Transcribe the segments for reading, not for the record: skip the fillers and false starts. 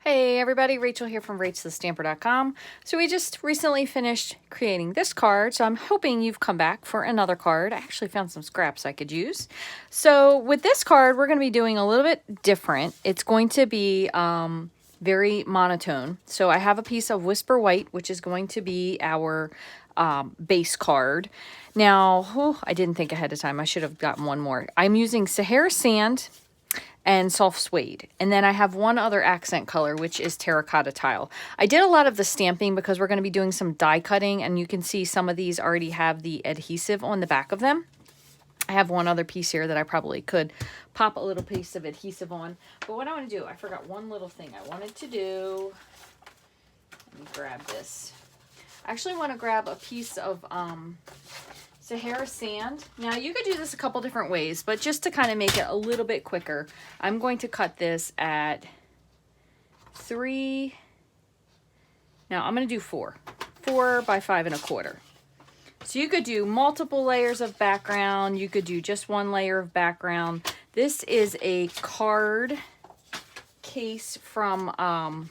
Hey everybody, Rachel here from Rachthestamper.com. So we just recently finished creating this card, so I'm hoping you've come back for another card. I actually found some scraps I could use. So with this card, we're going to be doing a little bit different. It's going to be very monotone. So I have a piece of Whisper White, which is going to be our base card. Now, I didn't think ahead of time. I should have gotten one more. I'm using Sahara Sand and soft suede. And then I have one other accent color, which is terracotta tile. I did a lot of the stamping because we're going to be doing some die cutting, and you can see some of these already have the adhesive on the back of them. I have one other piece here that I probably could pop a little piece of adhesive on. But what I want to do, I forgot one little thing I wanted to do. Let me grab this. I actually want to grab a piece of Sahara Sand. Now you could do this a couple different ways, but just to kind of make it a little bit quicker, I'm going to cut this at 3. Now I'm going to do 4 by 5 1/4. So you could do multiple layers of background. You could do just one layer of background. This is a card case from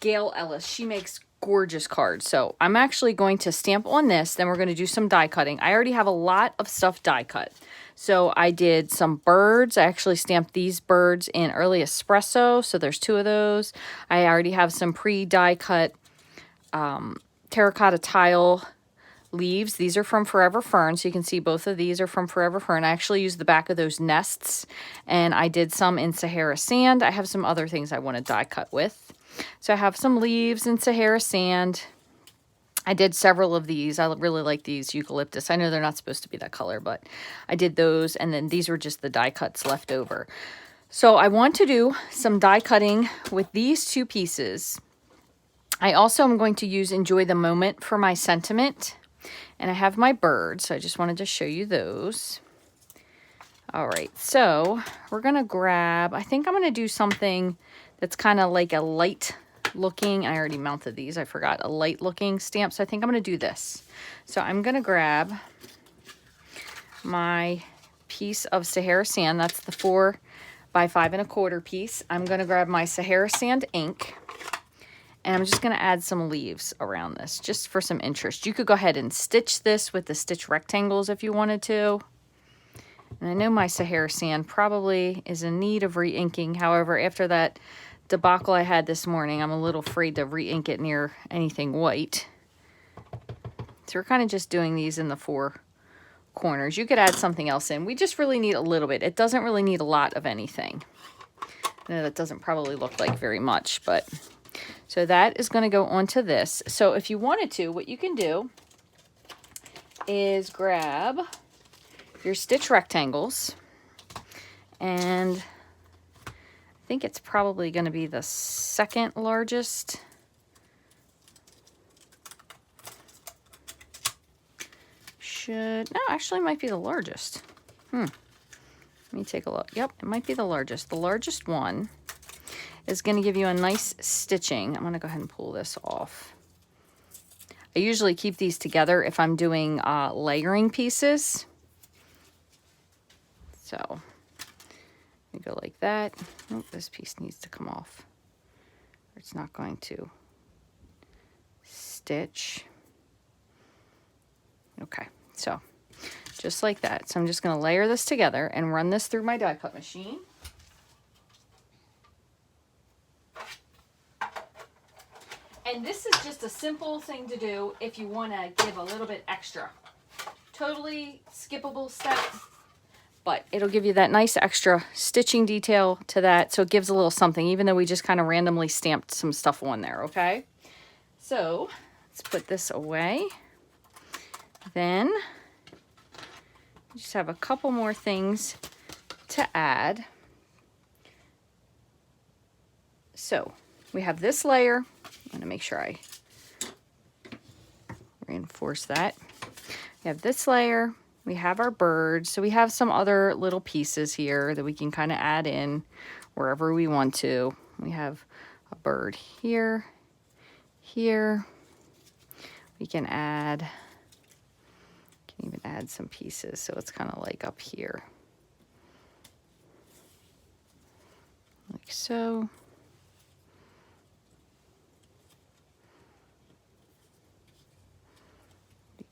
Gail Ellis. She makes gorgeous cards. So I'm actually going to stamp on this, then we're going to do some die cutting. I already have a lot of stuff die cut. So I did some birds. I actually stamped these birds in Early Espresso, so there's 2 of those. I already have some pre-die cut terracotta tile leaves. These are from Forever Fern, so you can see both of these are from Forever Fern. I actually used the back of those nests, and I did some in Sahara Sand. I have some other things I want to die cut with. So I have some leaves in Sahara Sand. I did several of these. I really like these eucalyptus. I know they're not supposed to be that color, but I did those, and then these were just the die cuts left over. So I want to do some die cutting with these 2 pieces. I also am going to use Enjoy the Moment for my sentiment. And I have my birds, so I just wanted to show you those. All right, so we're going to grab, I think I'm going to do something that's kind of like a light looking, I already mounted these, I forgot, a light looking stamp. So I think I'm going to do this. So I'm going to grab my piece of Sahara Sand. That's the 4 by 5 1/4 piece. I'm going to grab my Sahara Sand ink. And I'm just going to add some leaves around this, just for some interest. You could go ahead and stitch this with the stitch rectangles if you wanted to. And I know my Sahara Sand probably is in need of re-inking. However, after that debacle I had this morning, I'm a little afraid to re-ink it near anything white. So we're kind of just doing these in the 4 corners. You could add something else in. We just really need a little bit. It doesn't really need a lot of anything. I know that doesn't probably look like very much, but... So that is going to go onto this. So if you wanted to, what you can do is grab your stitch rectangles, and I think it's probably going to be the 2nd largest. No, actually it might be the largest. Let me take a look. Yep, it might be the largest. The largest one is going to give you a nice stitching. I'm going to go ahead and pull this off. I usually keep these together if I'm doing layering pieces. So you go like that. Oh, this piece needs to come off, or it's not going to stitch. Okay, so just like that. So I'm just going to layer this together and run this through my die cut machine. And this is just a simple thing to do if you want to give a little bit extra. Totally skippable step, but it'll give you that nice extra stitching detail to that, so it gives a little something, even though we just kind of randomly stamped some stuff on there, okay? So let's put this away. Then just have a couple more things to add. So we have this layer. I'm going to make sure I reinforce that. We have this layer. We have our birds. So we have some other little pieces here that we can kind of add in wherever we want to. We have a bird here, here. We can even add some pieces. So it's kind of like up here. Like so.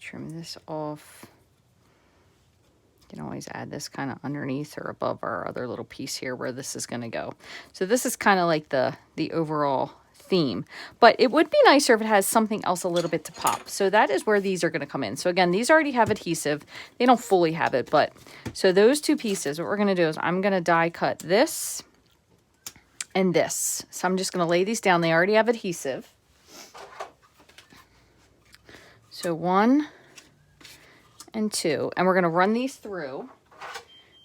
trim this off. You can always add this kind of underneath or above our other little piece here where this is going to go. So this is kind of like the overall theme, but it would be nicer if it has something else a little bit to pop. So that is where these are going to come in. So again, these already have adhesive. They don't fully have it, but so those two pieces, what we're going to do is I'm going to die cut this and this. So I'm just going to lay these down. They already have adhesive. So 1 and 2, and we're going to run these through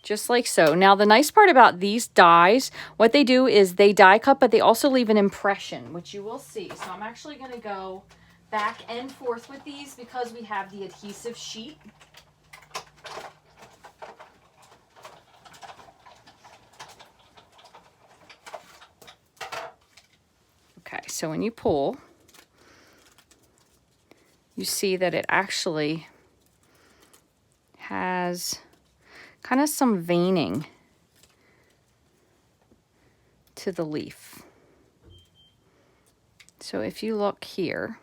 just like so. Now the nice part about these dies, what they do is they die cut, but they also leave an impression, which you will see. So I'm actually going to go back and forth with these because we have the adhesive sheet. Okay, so when you pull, you see that it actually has kind of some veining to the leaf. So if you look here,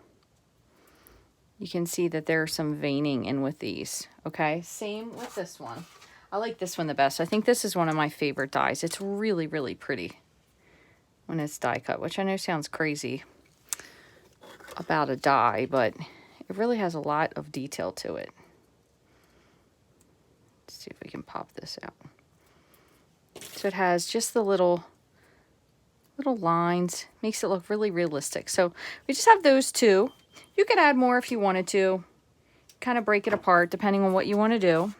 you can see that there's some veining in with these. Okay, same with this one. I like this one the best. I think this is one of my favorite dies. It's really, really pretty when it's die cut, which I know sounds crazy about a die, but it really has a lot of detail to it. Let's see if we can pop this out. So it has just the little lines, makes it look really realistic. So we just have those two. You could add more if you wanted to, kind of break it apart depending on what you want to do.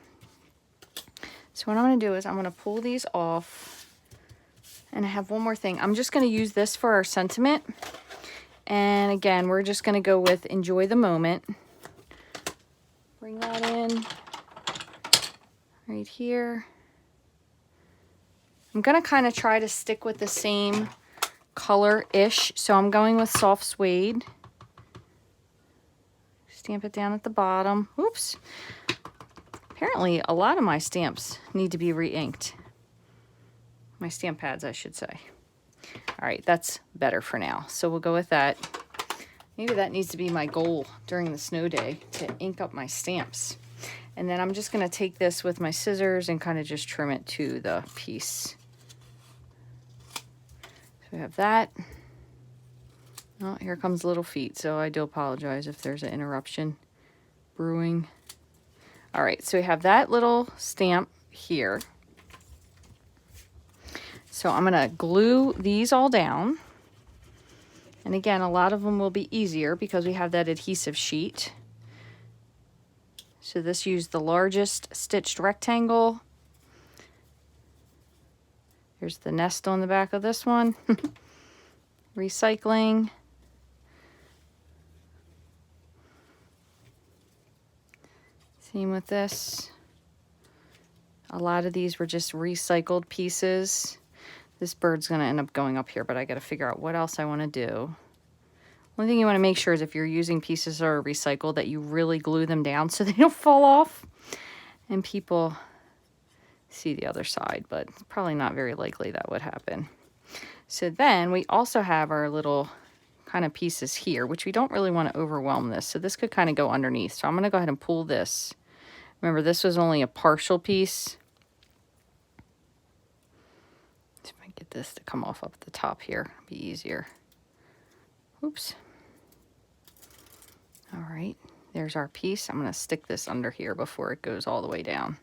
So what I'm going to do is I'm going to pull these off, and I have one more thing. I'm just going to use this for our sentiment. And again, we're just going to go with enjoy the moment. Bring that in right here. I'm going to kind of try to stick with the same color-ish. So I'm going with soft suede. Stamp it down at the bottom. Oops. Apparently, a lot of my stamps need to be re-inked. My stamp pads, I should say. All right, that's better for now. So we'll go with that. Maybe that needs to be my goal during the snow day, to ink up my stamps. And then I'm just going to take this with my scissors and kind of just trim it to the piece. So we have that. Oh, here comes little feet, so I do apologize if there's an interruption brewing. All right, so we have that little stamp here. So I'm going to glue these all down. And again, a lot of them will be easier because we have that adhesive sheet. So this used the largest stitched rectangle. Here's the nest on the back of this one. Recycling. Same with this. A lot of these were just recycled pieces. This bird's going to end up going up here, but I got to figure out what else I want to do. One thing you want to make sure is if you're using pieces that are recycled, that you really glue them down so they don't fall off. And people see the other side, but it's probably not very likely that would happen. So then we also have our little kind of pieces here, which we don't really want to overwhelm this. So this could kind of go underneath. So I'm going to go ahead and pull this. Remember, this was only a partial piece. See if I can get this to come off up at the top here. It'll be easier. Oops. All right, there's our piece. I'm going to stick this under here before it goes all the way down.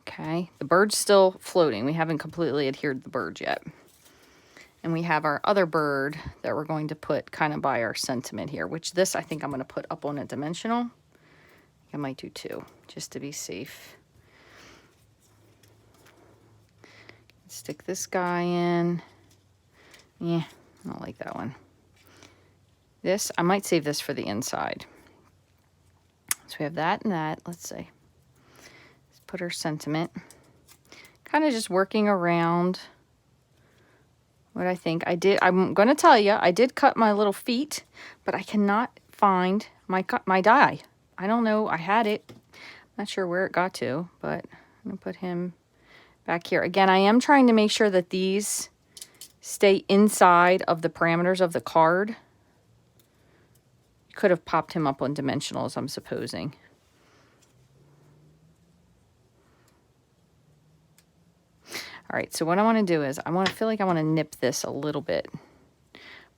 Okay, the bird's still floating. We haven't completely adhered the bird yet. And we have our other bird that we're going to put kind of by our sentiment here, which this I think I'm going to put up on a dimensional. I might do two, just to be safe. Stick this guy in. Yeah, I don't like that one. This, I might save this for the inside. So we have that and that. Let's see. Let's put our sentiment. Kind of just working around what I think. I'm going to tell you, I did cut my little feet, but I cannot find my die. I don't know. I had it. Not sure where it got to, but I'm going to put him back here. Again, I am trying to make sure that these stay inside of the parameters of the card. You could have popped him up on dimensionals, I'm supposing. All right, so what I want to do is I feel like I want to nip this a little bit,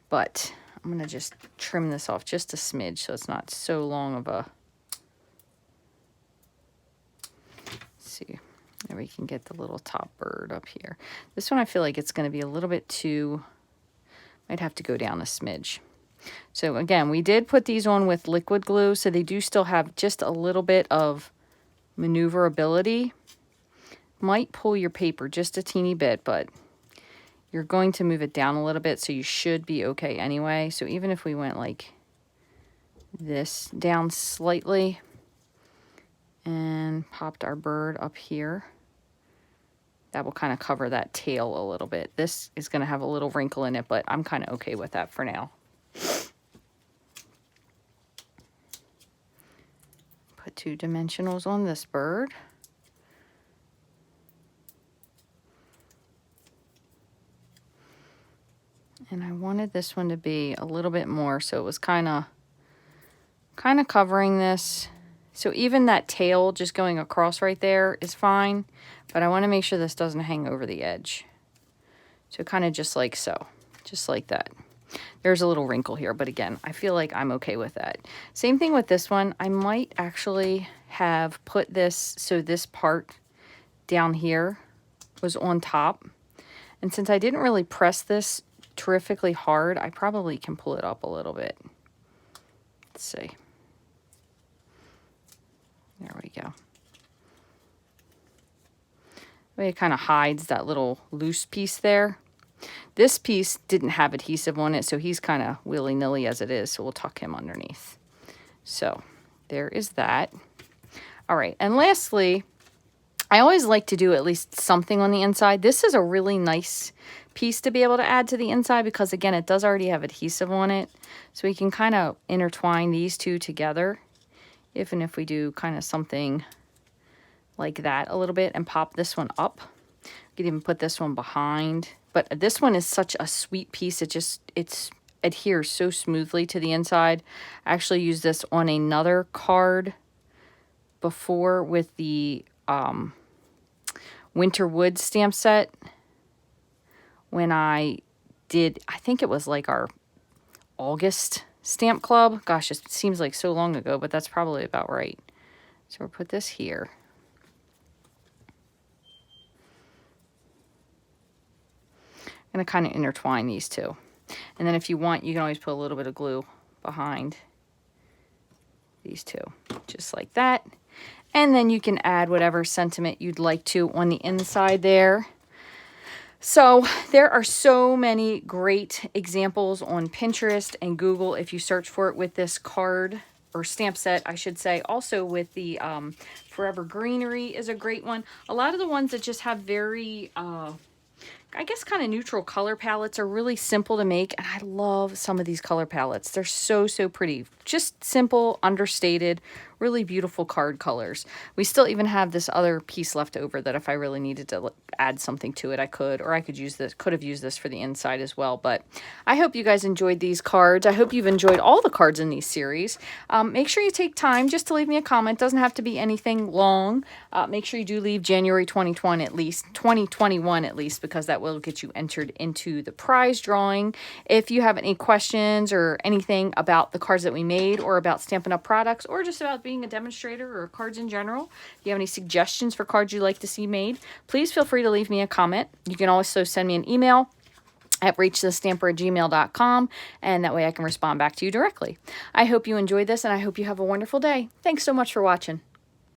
but I'm going to just trim this off just a smidge so it's not so long of a... Let's see, there we can get the little top bird up here. This one I feel like it's going to be a little bit too... Might have to go down a smidge. So again, we did put these on with liquid glue, so they do still have just a little bit of maneuverability. Might pull your paper just a teeny bit, but you're going to move it down a little bit, so you should be okay anyway. So even if we went like this down slightly and popped our bird up here, that will kind of cover that tail a little bit. This is going to have a little wrinkle in it, but I'm kind of okay with that for now. Put 2 dimensionals on this bird. And I wanted this one to be a little bit more, so it was kind of covering this. So even that tail just going across right there is fine, but I want to make sure this doesn't hang over the edge. So kind of just like so, just like that. There's a little wrinkle here, but again, I feel like I'm okay with that. Same thing with this one. I might actually have put this, so this part down here was on top. And since I didn't really press this terrifically hard, I probably can pull it up a little bit. Let's see. There we go. It kind of hides that little loose piece there. This piece didn't have adhesive on it, so he's kind of willy-nilly as it is, so we'll tuck him underneath. So there is that. All right, and lastly, I always like to do at least something on the inside. This is a really nice piece to be able to add to the inside because, again, it does already have adhesive on it. So we can kind of intertwine these two together. Even if we do kind of something like that a little bit and pop this one up. We could even put this one behind. But this one is such a sweet piece. It adheres so smoothly to the inside. I actually used this on another card before with the Winter Wood stamp set. When I did, I think it was like our August stamp club. Gosh, it seems like so long ago, but that's probably about right. So we'll put this here. I'm going to kind of intertwine these two. And then if you want, you can always put a little bit of glue behind these two, just like that. And then you can add whatever sentiment you'd like to on the inside there. So there are so many great examples on Pinterest and Google if you search for it with this card or stamp set, I should say. Also with the Forever Greenery is a great one. A lot of the ones that just have very, I guess, kind of neutral color palettes are really simple to make. And I love some of these color palettes. They're so, so pretty. Just simple, understated, really beautiful card colors. We still even have this other piece left over that if I really needed to add something to it, I could, or I could use this, could have used this for the inside as well. But I hope you guys enjoyed these cards. I hope you've enjoyed all the cards in these series. Make sure you take time just to leave me a comment. It doesn't have to be anything long. Make sure you do leave January 2021 at least, because that will get you entered into the prize drawing. If you have any questions or anything about the cards that we made or about Stampin' Up! Products or just about being a demonstrator or cards in general, if you have any suggestions for cards you'd like to see made, please feel free to leave me a comment. You can also send me an email at rachthestamper@gmail.com, and that way I can respond back to you directly. I hope you enjoyed this, and I hope you have a wonderful day. Thanks so much for watching.